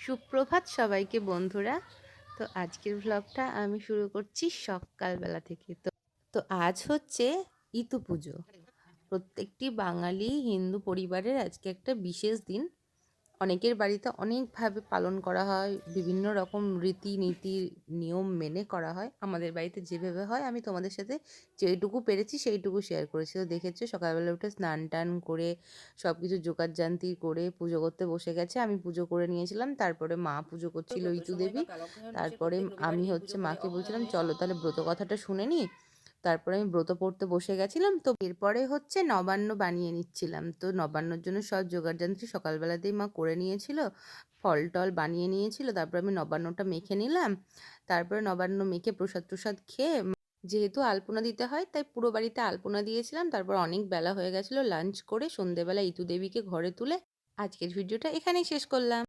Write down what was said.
সুপ্রভাত সবাইকে বন্ধুরা। তো আজকের ব্লগটা আমি শুরু করছি সকালবেলা থেকে। তো আজ হচ্ছে ইতু পুজো। প্রত্যেকটি বাঙালি হিন্দু পরিবারের আজকে একটা বিশেষ দিন। অনেকের বাড়িতে অনেকভাবে পালন করা হয়, বিভিন্ন রকম রীতিনীতি নিয়ম মেনে করা হয়। আমাদের বাড়িতে যেভাবে হয় আমি তোমাদের সাথে যেইটুকু পেরেছি সেইটুকু শেয়ার করেছি। তো দেখেছো সকালবেলা উঠে স্নান টান করে সব কিছু জোগাড়জান্তি করে পুজো করতে বসে গেছে। আমি পুজো করে নিয়েছিলাম, তারপরে মা পুজো করছিল ইতু দেবী। তারপরে আমি হচ্ছে মাকে বলছিলাম চলো তাহলে ব্রত কথাটা শুনে নিই। তারপরে আমি ব্রত পড়তে বসে গেছিলাম। তো এরপরে হচ্ছে নবান্ন বানিয়ে নিচ্ছিলাম। তো নবান্নর জন্য সব জোগাড়যন্ত্রী সকালবেলাতেই মা করে নিয়েছিল, ফল টল বানিয়ে নিয়েছিল। তারপর আমি নবান্নটা মেখে নিলাম। তারপরে নবান্ন মেখে প্রসাদ টসাদ খেয়ে, যেহেতু আলপনা দিতে হয় তাই পুরো বাড়িতে আলপনা দিয়েছিলাম। তারপর অনেক বেলা হয়ে গেছিলো, লাঞ্চ করে সন্ধেবেলা ইতু দেবীকে ঘরে তুলে আজকের ভিডিওটা এখানেই শেষ করলাম।